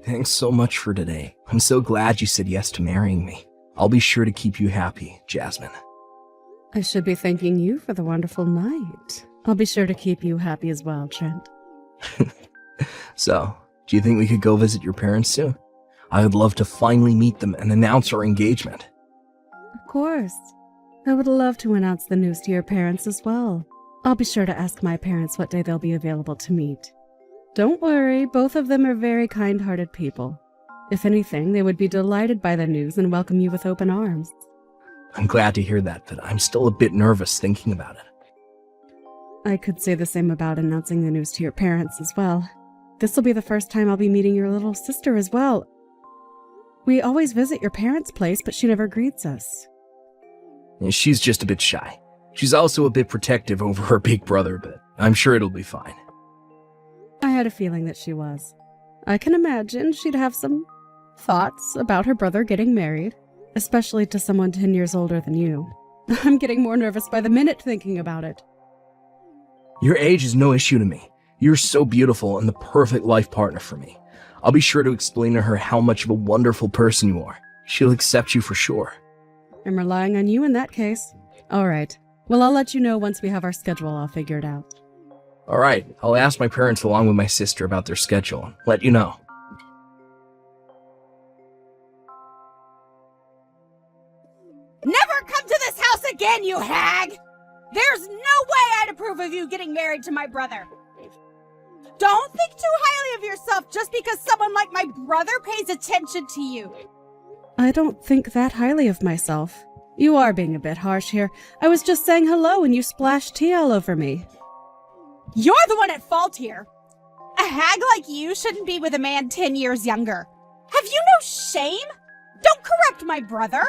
Thanks so much for today. I'm so glad you said yes to marrying me. I'll be sure to keep you happy, Jasmine. I should be thanking you for the wonderful night. I'll be sure to keep you happy as well, Trent. So, do you think we could go visit your parents soon? I would love to finally meet them and announce our engagement. Of course. I would love to announce the news to your parents as well. I'll be sure to ask my parents what day they'll be available to meet. Don't worry, both of them are very kind-hearted people. If anything, they would be delighted by the news and welcome you with open arms. I'm glad to hear that, but I'm still a bit nervous thinking about it. I could say the same about announcing the news to your parents as well. This will be the first time I'll be meeting your little sister as well. We always visit your parents' place, but she never greets us. She's just a bit shy. She's also a bit protective over her big brother, but I'm sure it'll be fine. I had a feeling that she was. I can imagine she'd have some thoughts about her brother getting married, especially to someone 10 years older than you. I'm getting more nervous by the minute thinking about it. Your age is no issue to me. You're so beautiful and the perfect life partner for me. I'll be sure to explain to her how much of a wonderful person you are. She'll accept you for sure. I'm relying on you in that case. All right. Well, I'll let you know once we have our schedule all figured out. All right, I'll ask my parents along with my sister about their schedule and let you know. Never come to this house again, you hag! There's no way I'd approve of you getting married to my brother. Don't think too highly of yourself just because someone like my brother pays attention to you. I don't think that highly of myself. You are being a bit harsh here. I was just saying hello and you splashed tea all over me. You're the one at fault here. A hag like you shouldn't be with a man 10 years younger. Have you no shame? Don't correct my brother.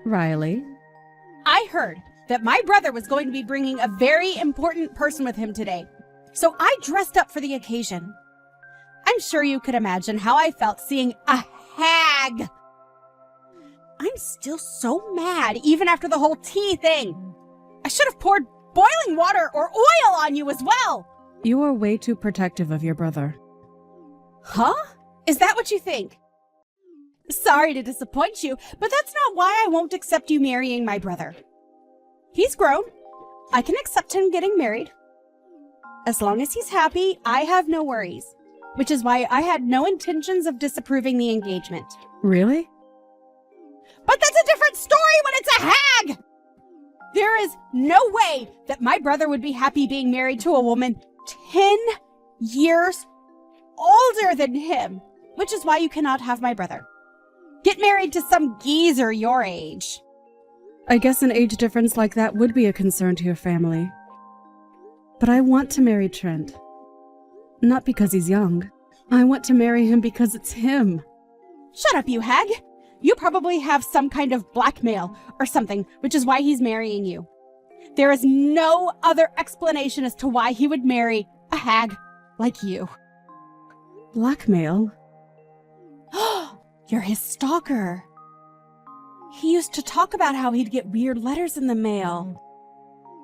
Riley? I heard that my brother was going to be bringing a very important person with him today, so I dressed up for the occasion. I'm sure you could imagine how I felt seeing a hag. I'm still so mad even after the whole tea thing. I should have poured boiling water or oil on you as well. You are way too protective of your brother. Huh? Is that what you think? Sorry to disappoint you, but that's not why I won't accept you marrying my brother. He's grown. I can accept him getting married. As long as he's happy, I have no worries, which is why I had no intentions of disapproving the engagement. Really? But that's a different story when it's a hag! There is no way that my brother would be happy being married to a woman 10 years older than him, which is why you cannot have my brother. Get married to some geezer your age. I guess an age difference like that would be a concern to your family. But I want to marry Trent. Not because he's young. I want to marry him because it's him. Shut up, you hag. You probably have some kind of blackmail or something, which is why he's marrying you. There is no other explanation as to why he would marry a hag like you. Blackmail? You're his stalker. He used to talk about how he'd get weird letters in the mail.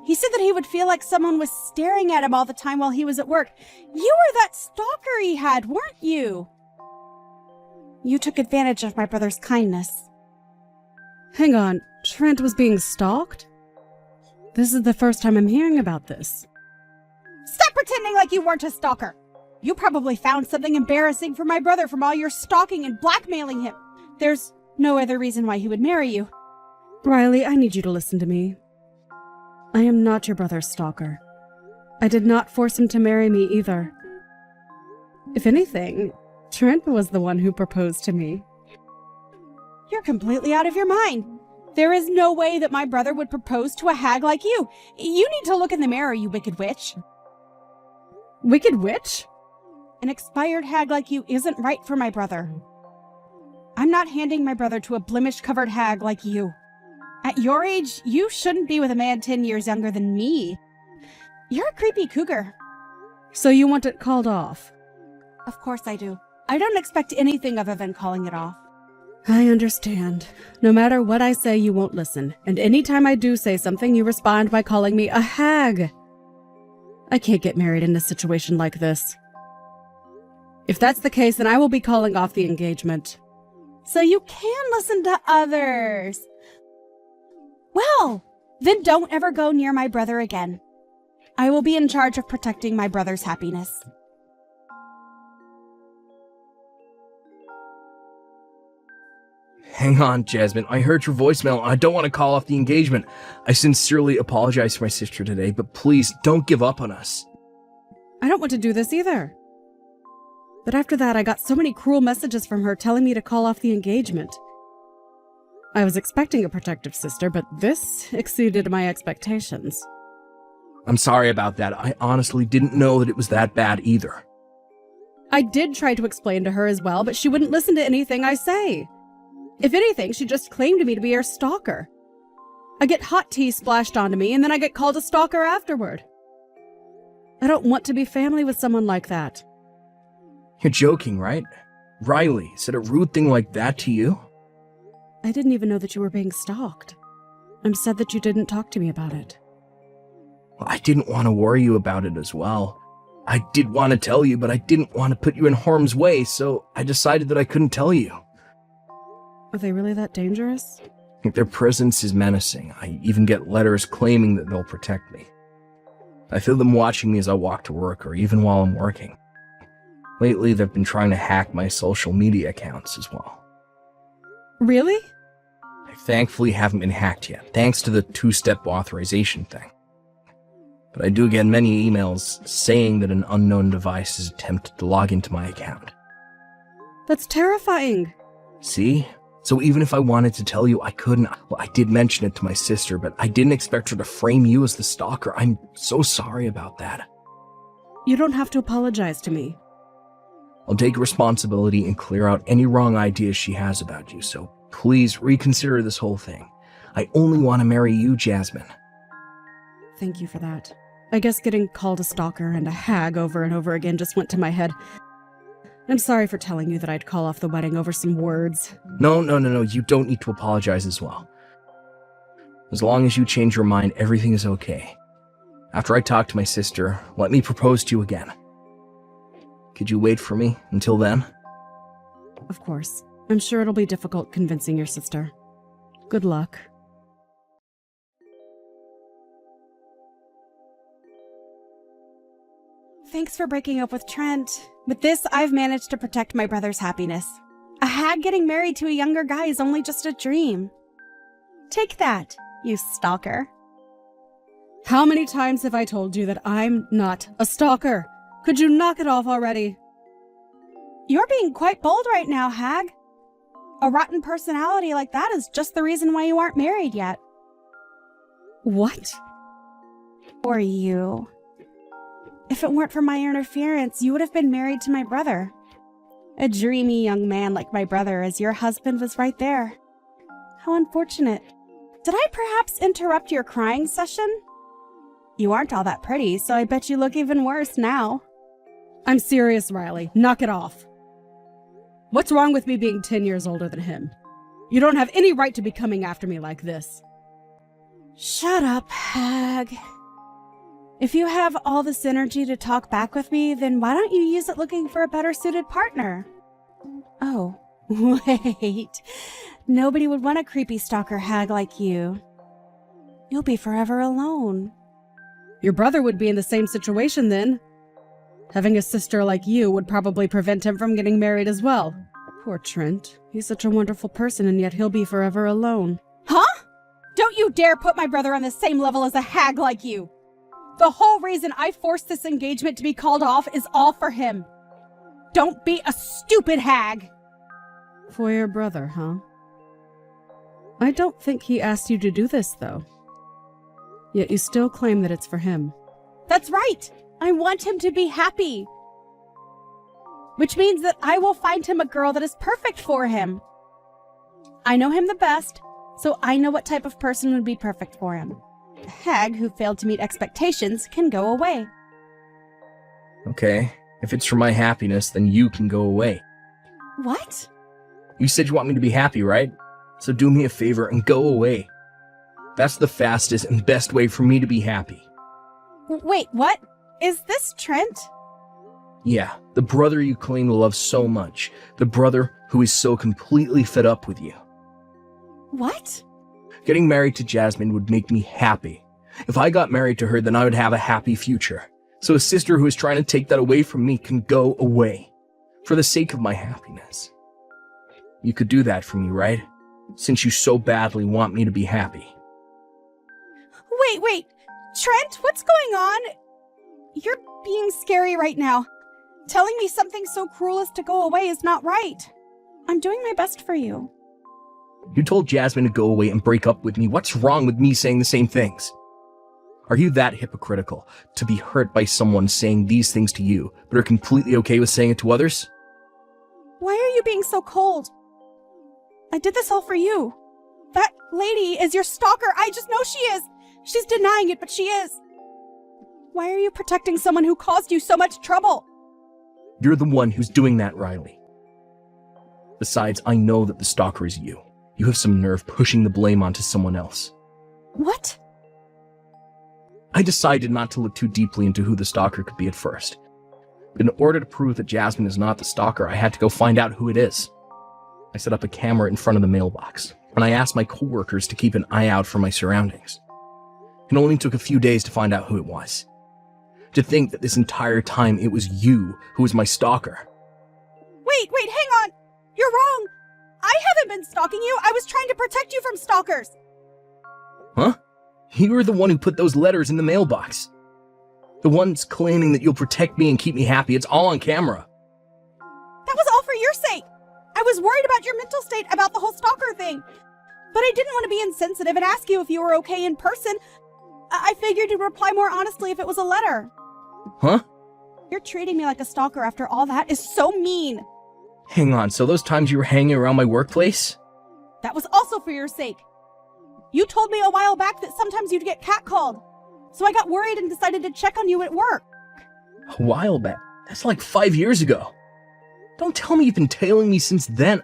He said that he would feel like someone was staring at him all the time while he was at work. You were that stalker he had, weren't you? You took advantage of my brother's kindness. Hang on, Trent was being stalked? This is the first time I'm hearing about this. Stop pretending like you weren't a stalker. You probably found something embarrassing for my brother from all your stalking and blackmailing him. There's no other reason why he would marry you. Riley, I need you to listen to me. I am not your brother's stalker. I did not force him to marry me either. If anything, Trent was the one who proposed to me. You're completely out of your mind. There is no way that my brother would propose to a hag like you. You need to look in the mirror, you wicked witch. Wicked witch? An expired hag like you isn't right for my brother. I'm not handing my brother to a blemish-covered hag like you. At your age, you shouldn't be with a man 10 years younger than me. You're a creepy cougar. So you want it called off? Of course I do. I don't expect anything other than calling it off. I understand. No matter what I say, you won't listen. And anytime I do say something, you respond by calling me a hag. I can't get married in a situation like this. If that's the case, then I will be calling off the engagement. So you can listen to others. Well, then don't ever go near my brother again. I will be in charge of protecting my brother's happiness. Hang on, Jasmine. I heard your voicemail. I don't want to call off the engagement. I sincerely apologize to my sister today, but please don't give up on us. I don't want to do this either. But after that, I got so many cruel messages from her telling me to call off the engagement. I was expecting a protective sister, but this exceeded my expectations. I'm sorry about that. I honestly didn't know that it was that bad either. I did try to explain to her as well, but she wouldn't listen to anything I say. If anything, she just claimed me to be her stalker. I get hot tea splashed onto me, and then I get called a stalker afterward. I don't want to be family with someone like that. You're joking, right? Riley said a rude thing like that to you? I didn't even know that you were being stalked. I'm sad that you didn't talk to me about it. Well, I didn't want to worry you about it as well. I did want to tell you, but I didn't want to put you in harm's way, so I decided that I couldn't tell you. Are they really that dangerous? Their presence is menacing. I even get letters claiming that they'll protect me. I feel them watching me as I walk to work or even while I'm working. Lately, they've been trying to hack my social media accounts as well. Really? I thankfully haven't been hacked yet, thanks to the two-step authorization thing. But I do get many emails saying that an unknown device has attempted to log into my account. That's terrifying. See? So even if I wanted to tell you, I couldn't. Well, I did mention it to my sister, but I didn't expect her to frame you as the stalker. I'm so sorry about that. You don't have to apologize to me. I'll take responsibility and clear out any wrong ideas she has about you, so please reconsider this whole thing. I only want to marry you, Jasmine. Thank you for that. I guess getting called a stalker and a hag over and over again just went to my head. I'm sorry for telling you that I'd call off the wedding over some words. No, you don't need to apologize as well. As long as you change your mind, everything is okay. After I talk to my sister, let me propose to you again. Could you wait for me until then? Of course. I'm sure it'll be difficult convincing your sister. Good luck. Thanks for breaking up with Trent. With this, I've managed to protect my brother's happiness. A hag getting married to a younger guy is only just a dream. Take that, you stalker. How many times have I told you that I'm not a stalker? Could you knock it off already? You're being quite bold right now, hag. A rotten personality like that is just the reason why you aren't married yet. What? Or you. If it weren't for my interference, you would have been married to my brother. A dreamy young man like my brother, as your husband was right there. How unfortunate. Did I perhaps interrupt your crying session? You aren't all that pretty, so I bet you look even worse now. I'm serious, Riley. Knock it off. What's wrong with me being 10 years older than him? You don't have any right to be coming after me like this. Shut up, hag. If you have all this energy to talk back with me, then why don't you use it looking for a better suited partner? Oh, wait. Nobody would want a creepy stalker hag like you. You'll be forever alone. Your brother would be in the same situation then. Having a sister like you would probably prevent him from getting married as well. Poor Trent. He's such a wonderful person, and yet he'll be forever alone. Huh? Don't you dare put my brother on the same level as a hag like you! The whole reason I forced this engagement to be called off is all for him. Don't be a stupid hag! For your brother, huh? I don't think he asked you to do this, though. Yet you still claim that it's for him. That's right! I want him to be happy. Which means that I will find him a girl that is perfect for him. I know him the best, so I know what type of person would be perfect for him. A hag who failed to meet expectations can go away. Okay, if it's for my happiness, then you can go away. What? You said you want me to be happy, right? So do me a favor and go away. That's the fastest and best way for me to be happy. Wait, what? Is this Trent? Yeah, the brother you claim to love so much. The brother who is so completely fed up with you. What? Getting married to Jasmine would make me happy. If I got married to her, then I would have a happy future. So a sister who is trying to take that away from me can go away. For the sake of my happiness. You could do that for me, right? Since you so badly want me to be happy. Wait. Trent, what's going on? You're being scary right now. Telling me something so cruel as to go away is not right. I'm doing my best for you. You told Jasmine to go away and break up with me. What's wrong with me saying the same things? Are you that hypocritical to be hurt by someone saying these things to you, but are completely okay with saying it to others? Why are you being so cold? I did this all for you. That lady is your stalker. I just know she is. She's denying it, but she is. Why are you protecting someone who caused you so much trouble? You're the one who's doing that, Riley. Besides, I know that the stalker is you. You have some nerve pushing the blame onto someone else. What? I decided not to look too deeply into who the stalker could be at first. But in order to prove that Jasmine is not the stalker, I had to go find out who it is. I set up a camera in front of the mailbox, and I asked my coworkers to keep an eye out for my surroundings. It only took a few days to find out who it was. To think that this entire time it was you who was my stalker. Wait, hang on! You're wrong! I haven't been stalking you! I was trying to protect you from stalkers! Huh? You were the one who put those letters in the mailbox. The ones claiming that you'll protect me and keep me happy. It's all on camera. That was all for your sake! I was worried about your mental state about the whole stalker thing. But I didn't want to be insensitive and ask you if you were okay in person. I figured you'd reply more honestly if it was a letter. Huh? You're treating me like a stalker after all that is so mean. Hang on, so those times you were hanging around my workplace? That was also for your sake. You told me a while back that sometimes you'd get catcalled. So I got worried and decided to check on you at work. A while back? That's like 5 years ago. Don't tell me you've been tailing me since then.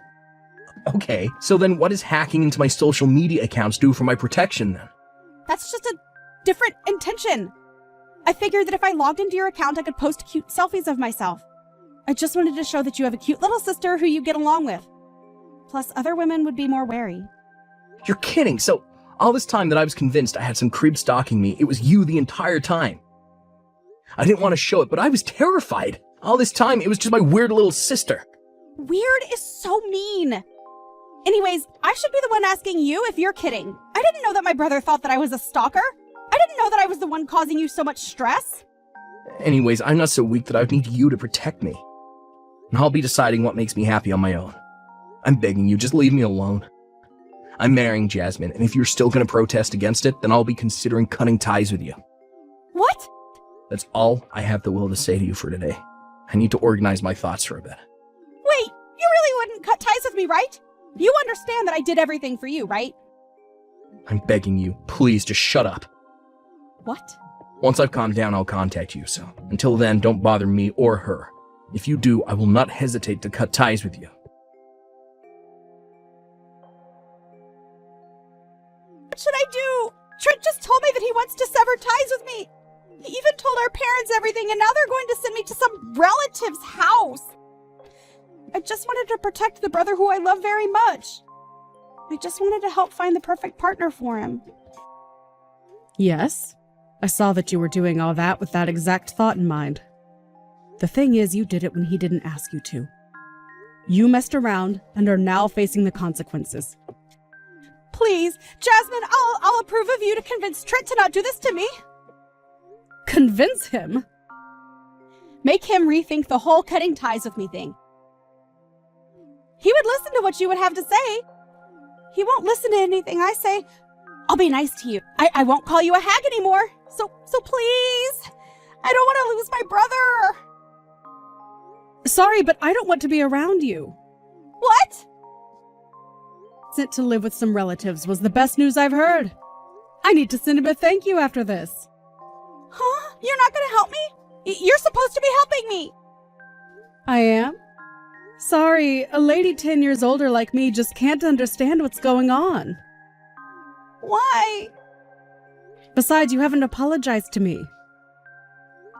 Okay, so then what does hacking into my social media accounts do for my protection then? That's just a different intention. I figured that if I logged into your account, I could post cute selfies of myself. I just wanted to show that you have a cute little sister who you get along with. Plus, other women would be more wary. You're kidding. So, all this time that I was convinced I had some creep stalking me, it was you the entire time. I didn't want to show it, but I was terrified. All this time, it was just my weird little sister. Weird is so mean. Anyways, I should be the one asking you if you're kidding. I didn't know that my brother thought that I was a stalker. I didn't know that I was the one causing you so much stress. Anyways, I'm not so weak that I would need you to protect me. And I'll be deciding what makes me happy on my own. I'm begging you, just leave me alone. I'm marrying Jasmine, and if you're still going to protest against it, then I'll be considering cutting ties with you. What? That's all I have the will to say to you for today. I need to organize my thoughts for a bit. Wait, you really wouldn't cut ties with me, right? You understand that I did everything for you, right? I'm begging you, please just shut up. What? Once I've calmed down, I'll contact you, so until then, don't bother me or her. If you do, I will not hesitate to cut ties with you. What should I do? Trent just told me that he wants to sever ties with me. He even told our parents everything, and now they're going to send me to some relative's house. I just wanted to protect the brother who I love very much. I just wanted to help find the perfect partner for him. Yes, I saw that you were doing all that with that exact thought in mind. The thing is, you did it when he didn't ask you to. You messed around and are now facing the consequences. Please, Jasmine, I'll approve of you to convince Trent to not do this to me. Convince him? Make him rethink the whole cutting ties with me thing. He would listen to what you would have to say. He won't listen to anything I say. I'll be nice to you. I won't call you a hag anymore. So please. I don't want to lose my brother. Sorry, but I don't want to be around you. What? Sent to live with some relatives was the best news I've heard. I need to send him a thank you after this. Huh? You're not going to help me? You're supposed to be helping me. I am? Sorry, a lady 10 years older like me just can't understand what's going on. Why? Besides, you haven't apologized to me.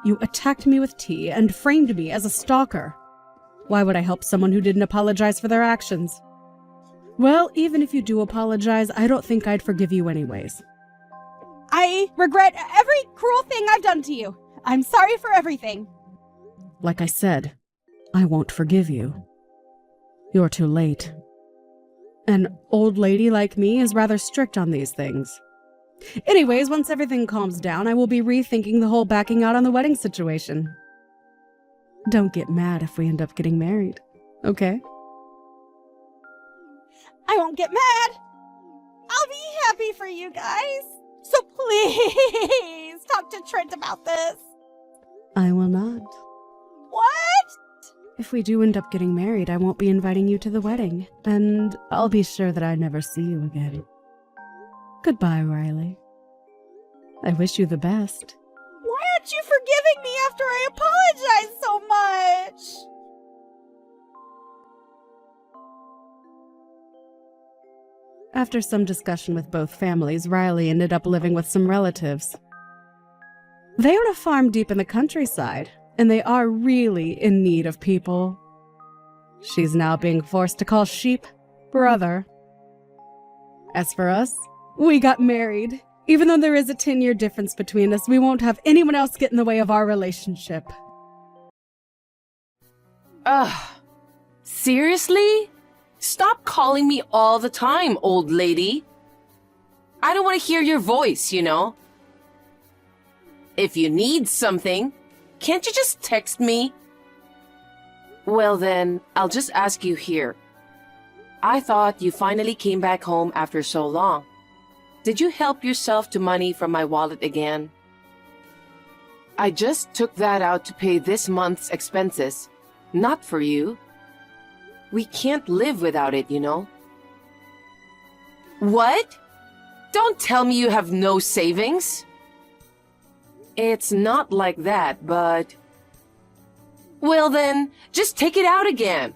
You attacked me with tea and framed me as a stalker. Why would I help someone who didn't apologize for their actions? Well, even if you do apologize, I don't think I'd forgive you anyways. I regret every cruel thing I've done to you. I'm sorry for everything. Like I said, I won't forgive you. You're too late. An old lady like me is rather strict on these things. Anyways, once everything calms down, I will be rethinking the whole backing out on the wedding situation. Don't get mad if we end up getting married, okay? I won't get mad. I'll be happy for you guys. So please talk to Trent about this. I will not. What? If we do end up getting married, I won't be inviting you to the wedding, and I'll be sure that I never see you again. Goodbye, Riley. I wish you the best. Why aren't you forgiving me after I apologized so much? After some discussion with both families, Riley ended up living with some relatives. They own a farm deep in the countryside, and they are really in need of people. She's now being forced to call Sheep brother. As for us, we got married. Even though there is a 10-year difference between us, we won't have anyone else get in the way of our relationship. Ugh. Seriously? Stop calling me all the time, old lady. I don't want to hear your voice, you know. If you need something, can't you just text me? Well then, I'll just ask you here. I thought you finally came back home after so long. Did you help yourself to money from my wallet again? I just took that out to pay this month's expenses, not for you. We can't live without it, you know. What? Don't tell me you have no savings. It's not like that, but... Well then, just take it out again.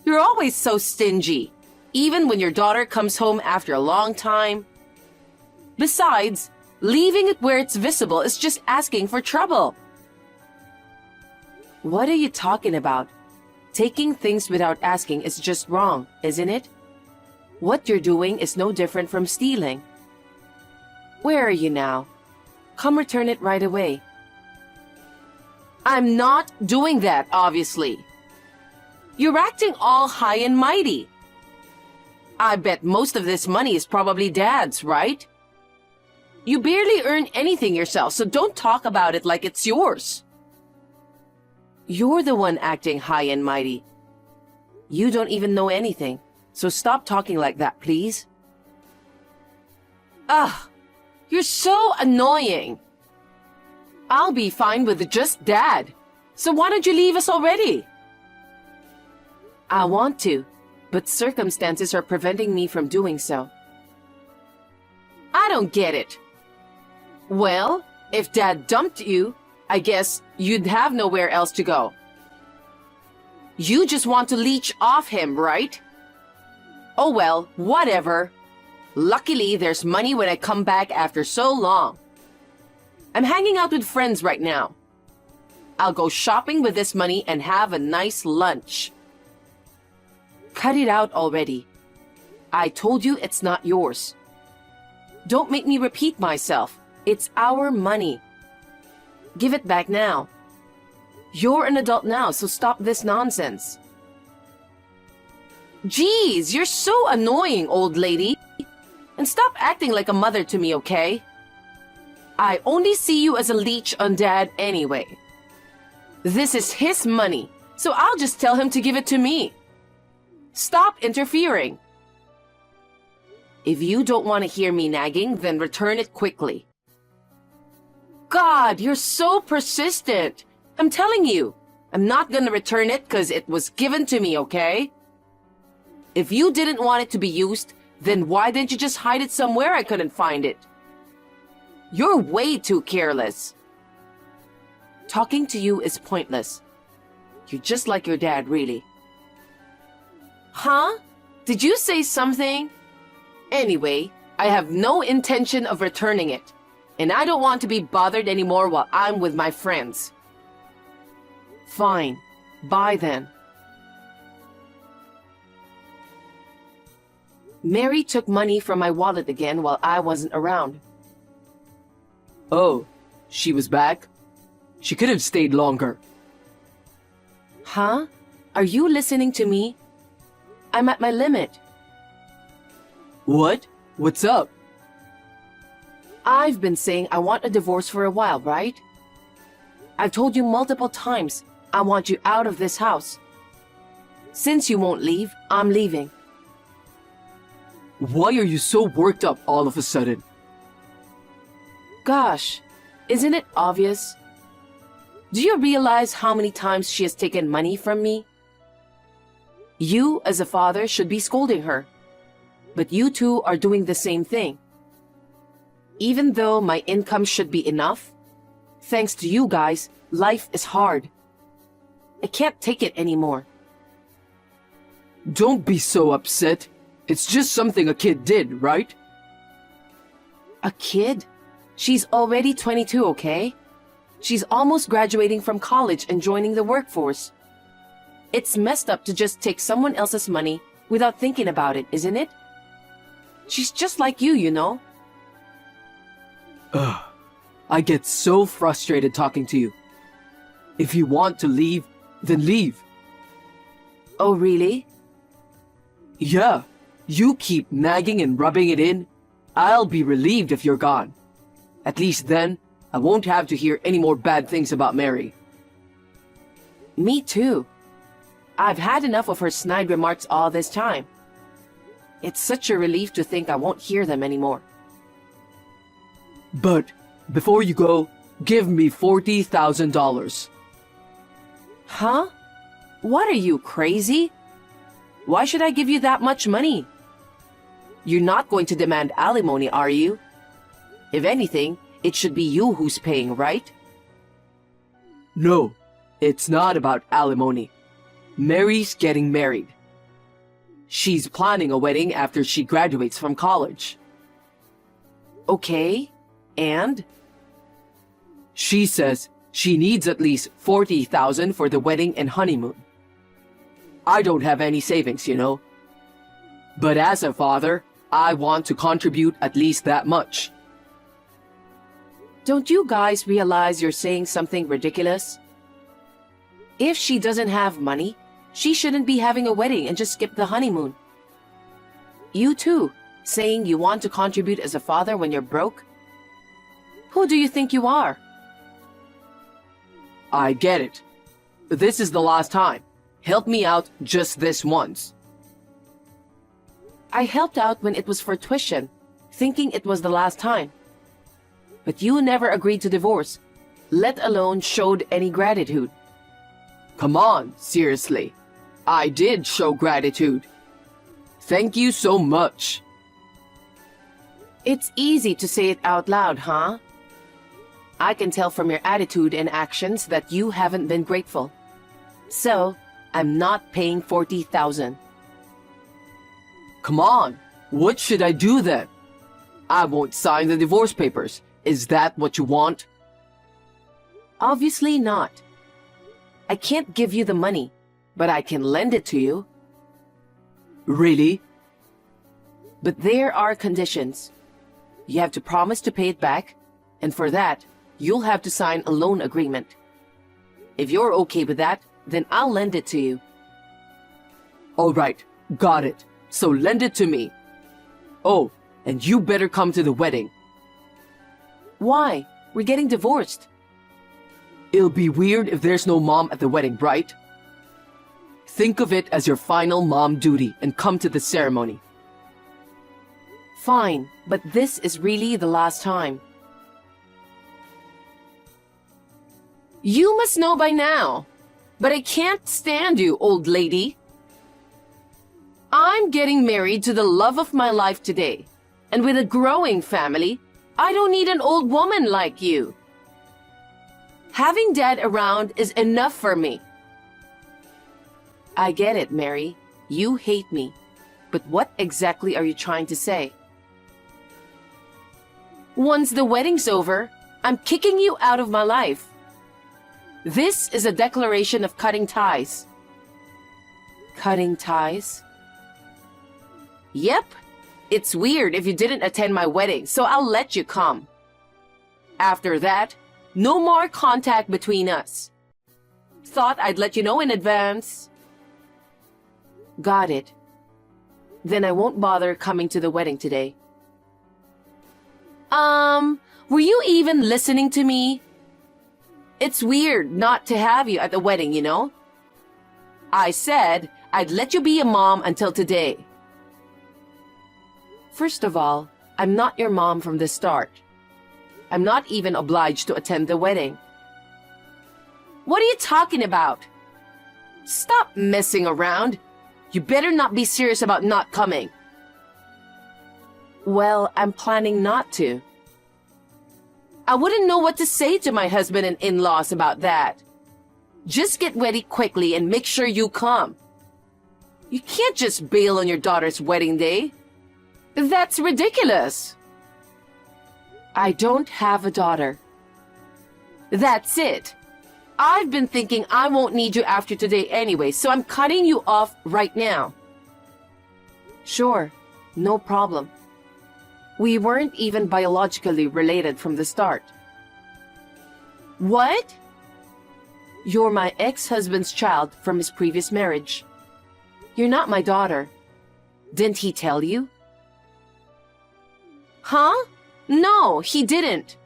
You're always so stingy, even when your daughter comes home after a long time. Besides, leaving it where it's visible is just asking for trouble. What are you talking about? Taking things without asking is just wrong, isn't it? What you're doing is no different from stealing. Where are you now? Come return it right away. I'm not doing that, obviously. You're acting all high and mighty. I bet most of this money is probably Dad's, right? You barely earn anything yourself, so don't talk about it like it's yours. You're the one acting high and mighty. You don't even know anything, so stop talking like that, please. Ugh, you're so annoying. I'll be fine with just Dad, so why don't you leave us already? I want to, but circumstances are preventing me from doing so. I don't get it. Well, if Dad dumped you, I guess you'd have nowhere else to go. You just want to leech off him, right? Oh well, whatever. Luckily, there's money when I come back after so long. I'm hanging out with friends right now. I'll go shopping with this money and have a nice lunch. Cut it out already. I told you it's not yours. Don't make me repeat myself. It's our money. Give it back now. You're an adult now, so stop this nonsense. Geez, you're so annoying, old lady. And stop acting like a mother to me, okay? I only see you as a leech on Dad anyway. This is his money, so I'll just tell him to give it to me. Stop interfering. If you don't want to hear me nagging, then return it quickly. God, you're so persistent. I'm telling you, I'm not gonna return it because it was given to me, okay? If you didn't want it to be used, then why didn't you just hide it somewhere I couldn't find it? You're way too careless. Talking to you is pointless. You're just like your dad, really. Huh? Did you say something? Anyway, I have no intention of returning it. And I don't want to be bothered anymore while I'm with my friends. Fine. Bye then. Mary took money from my wallet again while I wasn't around. Oh, she was back? She could have stayed longer. Huh? Are you listening to me? I'm at my limit. What? What's up? I've been saying I want a divorce for a while, right? I've told you multiple times I want you out of this house. Since you won't leave, I'm leaving. Why are you so worked up all of a sudden? Gosh, isn't it obvious? Do you realize how many times she has taken money from me? You, as a father, should be scolding her. But you two are doing the same thing. Even though my income should be enough, thanks to you guys, life is hard. I can't take it anymore. Don't be so upset. It's just something a kid did, right? A kid? She's already 22, okay? She's almost graduating from college and joining the workforce. It's messed up to just take someone else's money without thinking about it, isn't it? She's just like you know? Ugh. I get so frustrated talking to you. If you want to leave, then leave. Oh, really? Yeah. You keep nagging and rubbing it in. I'll be relieved if you're gone. At least then, I won't have to hear any more bad things about Mary. Me too. I've had enough of her snide remarks all this time. It's such a relief to think I won't hear them anymore. But before you go, give me $40,000. Huh? What are you, crazy? Why should I give you that much money? You're not going to demand alimony, are you? If anything, it should be you who's paying, right? No, it's not about alimony. Mary's getting married. She's planning a wedding after she graduates from college. Okay, and? She says she needs at least $40,000 for the wedding and honeymoon. I don't have any savings, you know. But as a father, I want to contribute at least that much. Don't you guys realize you're saying something ridiculous? If she doesn't have money, she shouldn't be having a wedding and just skip the honeymoon. You too, saying you want to contribute as a father when you're broke? Who do you think you are? I get it. This is the last time. Help me out just this once. I helped out when it was for tuition, thinking it was the last time. But you never agreed to divorce, let alone showed any gratitude. Come on, seriously. I did show gratitude. Thank you so much. It's easy to say it out loud, huh? I can tell from your attitude and actions that you haven't been grateful. So, I'm not paying $40,000. Come on, what should I do then? I won't sign the divorce papers. Is that what you want? Obviously not. I can't give you the money, but I can lend it to you. Really? But there are conditions. You have to promise to pay it back, and for that, you'll have to sign a loan agreement. If you're okay with that, then I'll lend it to you. All right, got it. So lend it to me. Oh, and you better come to the wedding. Why? We're getting divorced. It'll be weird if there's no mom at the wedding, right? Think of it as your final mom duty and come to the ceremony. Fine, but this is really the last time. You must know by now, but I can't stand you, old lady. I'm getting married to the love of my life today, and with a growing family, I don't need an old woman like you. Having Dad around is enough for me. I get it, Mary. You hate me. But what exactly are you trying to say? Once the wedding's over, I'm kicking you out of my life. This is a declaration of cutting ties. Cutting ties? Yep. It's weird if you didn't attend my wedding, so I'll let you come. After that, no more contact between us. Thought I'd let you know in advance. Got it. Then I won't bother coming to the wedding today. Were you even listening to me? It's weird not to have you at the wedding, you know? I said I'd let you be a mom until today. First of all, I'm not your mom from the start. I'm not even obliged to attend the wedding. What are you talking about? Stop messing around. You better not be serious about not coming. Well, I'm planning not to. I wouldn't know what to say to my husband and in-laws about that. Just get ready quickly and make sure you come. You can't just bail on your daughter's wedding day. That's ridiculous. I don't have a daughter. That's it. I've been thinking I won't need you after today anyway, so I'm cutting you off right now. Sure, no problem. We weren't even biologically related from the start. What? You're my ex-husband's child from his previous marriage. You're not my daughter. Didn't he tell you? Huh? No, he didn't.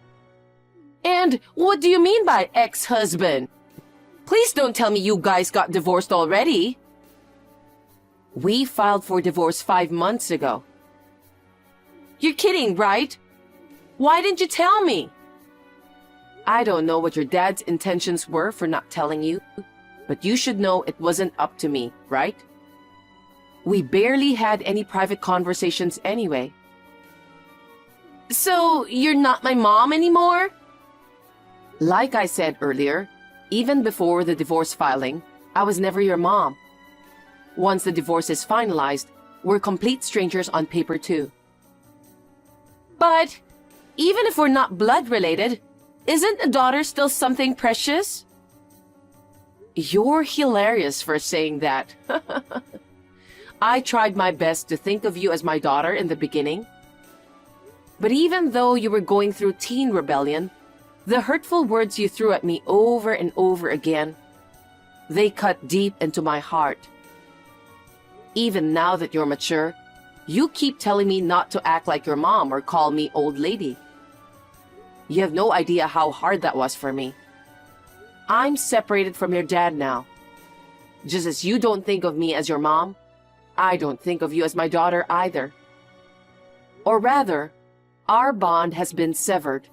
And what do you mean by ex-husband? Please don't tell me you guys got divorced already. We filed for divorce 5 months ago. You're kidding, right? Why didn't you tell me? I don't know what your dad's intentions were for not telling you, but you should know it wasn't up to me, right? We barely had any private conversations anyway. So, you're not my mom anymore? Like I said earlier, even before the divorce filing, I was never your mom. Once the divorce is finalized, we're complete strangers on paper too. But, even if we're not blood related, isn't a daughter still something precious? You're hilarious for saying that. I tried my best to think of you as my daughter in the beginning. But even though you were going through teen rebellion, the hurtful words you threw at me over and over again, they cut deep into my heart. Even now that you're mature, you keep telling me not to act like your mom or call me old lady. You have no idea how hard that was for me. I'm separated from your dad now. Just as you don't think of me as your mom, I don't think of you as my daughter either. Or rather, our bond has been severed.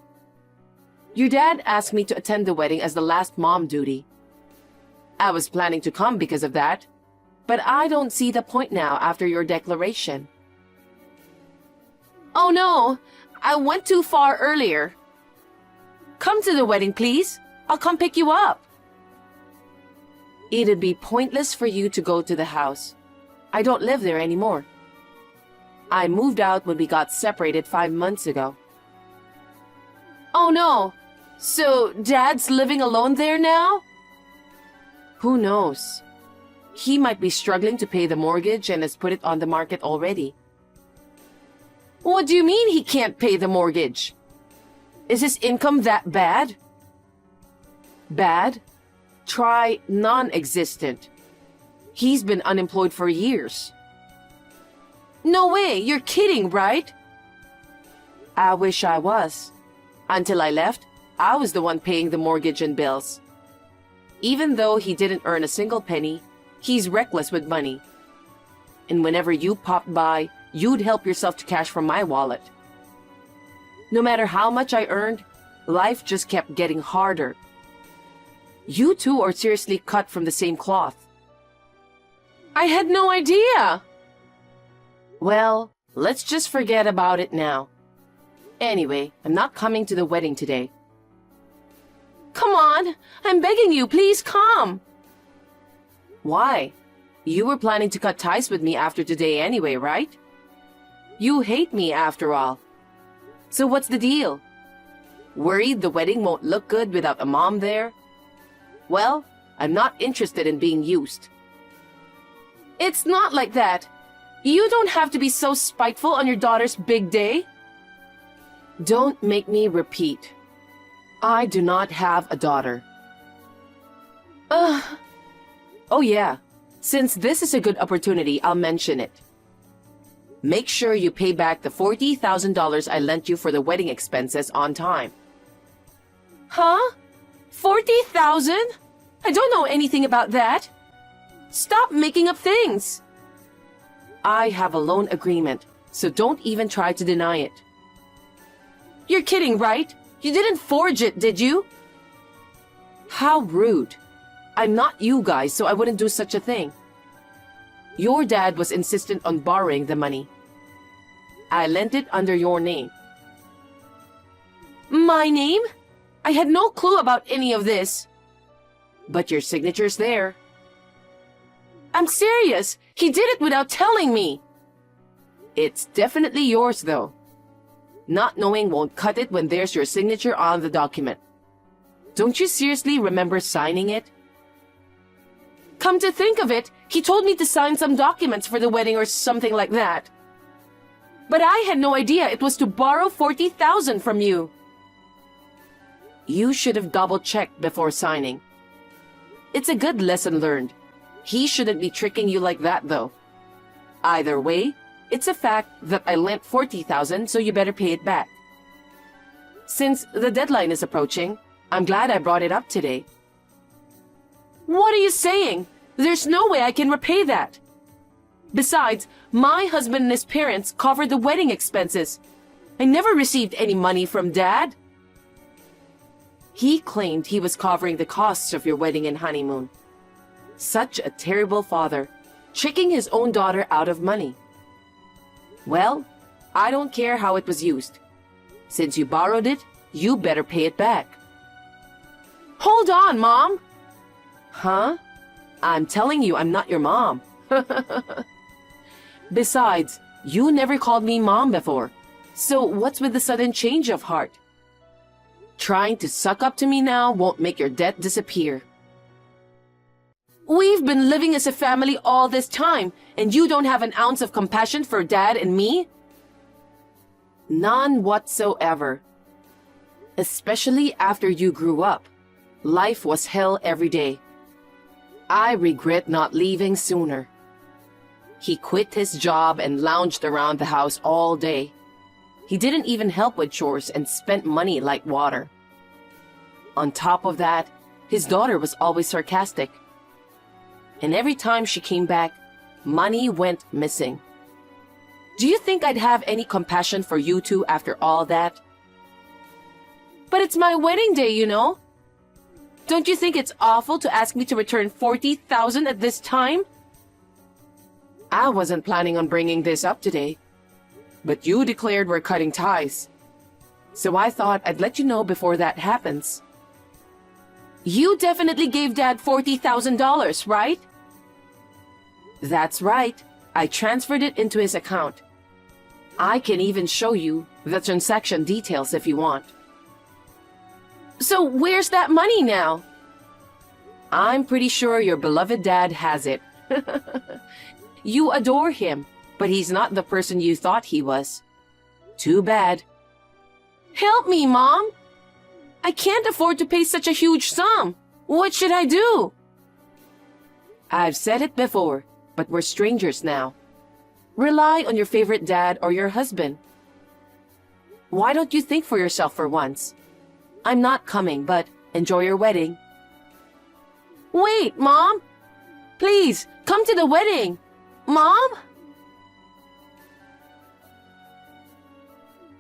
Your dad asked me to attend the wedding as the last mom duty. I was planning to come because of that, but I don't see the point now after your declaration. Oh no, I went too far earlier. Come to the wedding, please. I'll come pick you up. It'd be pointless for you to go to the house. I don't live there anymore. I moved out when we got separated 5 months ago. Oh no, so Dad's living alone there now? Who knows? He might be struggling to pay the mortgage and has put it on the market already. What do you mean he can't pay the mortgage? Is his income that bad? Bad? Try non-existent. He's been unemployed for years. No way, you're kidding, right? I wish I was. Until I left, I was the one paying the mortgage and bills. Even though he didn't earn a single penny, he's reckless with money. And whenever you popped by, you'd help yourself to cash from my wallet. No matter how much I earned, life just kept getting harder. You two are seriously cut from the same cloth. I had no idea. Well, let's just forget about it now. Anyway, I'm not coming to the wedding today. Come on, I'm begging you, please come. Why? You were planning to cut ties with me after today anyway, right? You hate me after all. So what's the deal? Worried the wedding won't look good without a mom there? Well, I'm not interested in being used. It's not like that. You don't have to be so spiteful on your daughter's big day. Don't make me repeat. I do not have a daughter. Oh yeah, since this is a good opportunity, I'll mention it. Make sure you pay back the $40,000 I lent you for the wedding expenses on time. Huh? 40,000? I don't know anything about that. Stop making up things. I have a loan agreement, so don't even try to deny it. You're kidding, right? You didn't forge it, did you? How rude. I'm not you guys, so I wouldn't do such a thing. Your dad was insistent on borrowing the money. I lent it under your name. My name? I had no clue about any of this. But your signature's there. I'm serious. He did it without telling me. It's definitely yours, though. Not knowing won't cut it when there's your signature on the document. Don't you seriously remember signing it? Come to think of it, he told me to sign some documents for the wedding or something like that. But I had no idea it was to borrow $40,000 from you. You should have double-checked before signing. It's a good lesson learned. He shouldn't be tricking you like that, though. Either way, it's a fact that I lent $40,000, so you better pay it back. Since the deadline is approaching, I'm glad I brought it up today. What are you saying? There's no way I can repay that. Besides, my husband and his parents covered the wedding expenses. I never received any money from Dad. He claimed he was covering the costs of your wedding and honeymoon. Such a terrible father, tricking his own daughter out of money. Well, I don't care how it was used. Since you borrowed it, you better pay it back. Hold on, Mom! Huh? I'm telling you I'm not your mom. Besides, you never called me Mom before. So what's with the sudden change of heart? Trying to suck up to me now won't make your debt disappear. We've been living as a family all this time, and you don't have an ounce of compassion for Dad and me? None whatsoever. Especially after you grew up. Life was hell every day. I regret not leaving sooner. He quit his job and lounged around the house all day. He didn't even help with chores and spent money like water. On top of that, his daughter was always sarcastic. And every time she came back, money went missing. Do you think I'd have any compassion for you two after all that? But it's my wedding day, you know. Don't you think it's awful to ask me to return $40,000 at this time? I wasn't planning on bringing this up today, but you declared we're cutting ties. So I thought I'd let you know before that happens. You definitely gave Dad $40,000, right? That's right. I transferred it into his account. I can even show you the transaction details if you want. So where's that money now? I'm pretty sure your beloved dad has it. You adore him, but he's not the person you thought he was. Too bad. Help me, Mom! I can't afford to pay such a huge sum. What should I do? I've said it before, but we're strangers now. Rely on your favorite dad or your husband. Why don't you think for yourself for once? I'm not coming, but enjoy your wedding. Wait, Mom! Please, come to the wedding! Mom?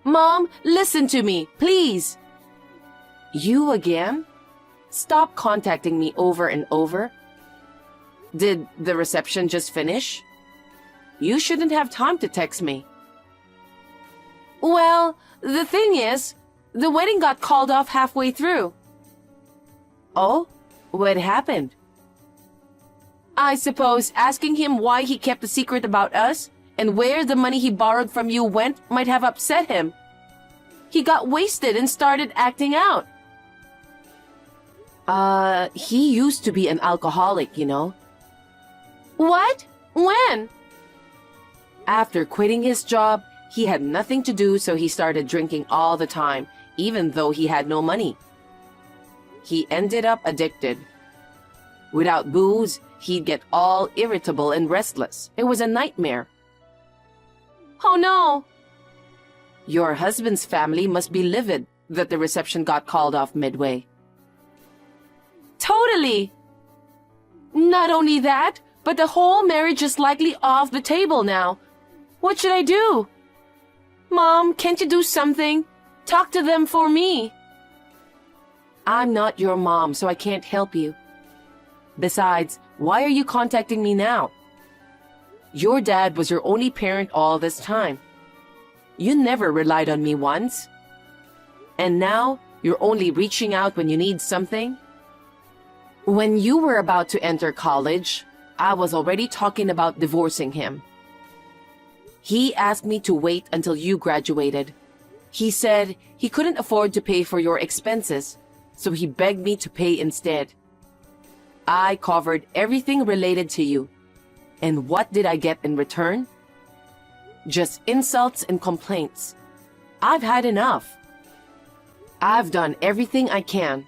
Mom, listen to me, please! You again? Stop contacting me over and over. Did the reception just finish? You shouldn't have time to text me. Well, the thing is, the wedding got called off halfway through. Oh? What happened? I suppose asking him why he kept a secret about us and where the money he borrowed from you went might have upset him. he got wasted and started acting out. He used to be an alcoholic, you know. What? When? After quitting his job, he had nothing to do, so he started drinking all the time, even though he had no money. He ended up addicted. Without booze, he'd get all irritable and restless. It was a nightmare. Oh no! Your husband's family must be livid that the reception got called off midway. Totally! Not only that, but the whole marriage is likely off the table now. What should I do? Mom, can't you do something? Talk to them for me. I'm not your mom, so I can't help you. Besides, why are you contacting me now? Your dad was your only parent all this time. You never relied on me once. And now, you're only reaching out when you need something? When you were about to enter college, I was already talking about divorcing him. He asked me to wait until you graduated. He said he couldn't afford to pay for your expenses, so he begged me to pay instead. I covered everything related to you. And what did I get in return? Just insults and complaints. I've had enough. I've done everything I can.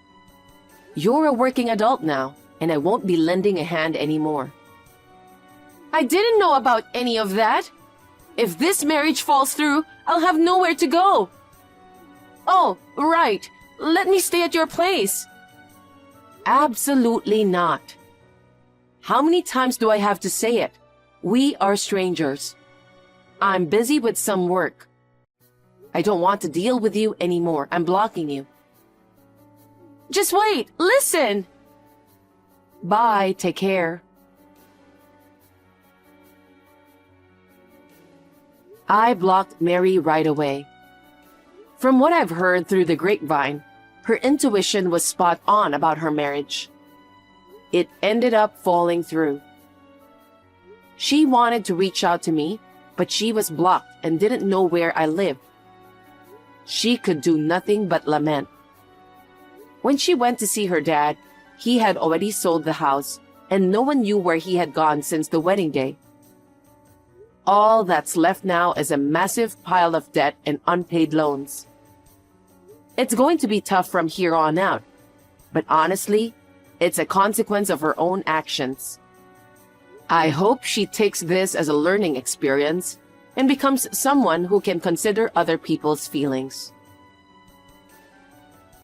You're a working adult now, and I won't be lending a hand anymore. I didn't know about any of that. If this marriage falls through, I'll have nowhere to go. Oh, right. Let me stay at your place. Absolutely not. How many times do I have to say it? We are strangers. I'm busy with some work. I don't want to deal with you anymore. I'm blocking you. Just wait. Listen. Bye. Take care. I blocked Mary right away. From what I've heard through the grapevine, her intuition was spot on about her marriage. It ended up falling through. She wanted to reach out to me, but she was blocked and didn't know where I lived. She could do nothing but lament. When she went to see her dad, he had already sold the house, and no one knew where he had gone since the wedding day. All that's left now is a massive pile of debt and unpaid loans. It's going to be tough from here on out, but honestly, it's a consequence of her own actions. I hope she takes this as a learning experience and becomes someone who can consider other people's feelings.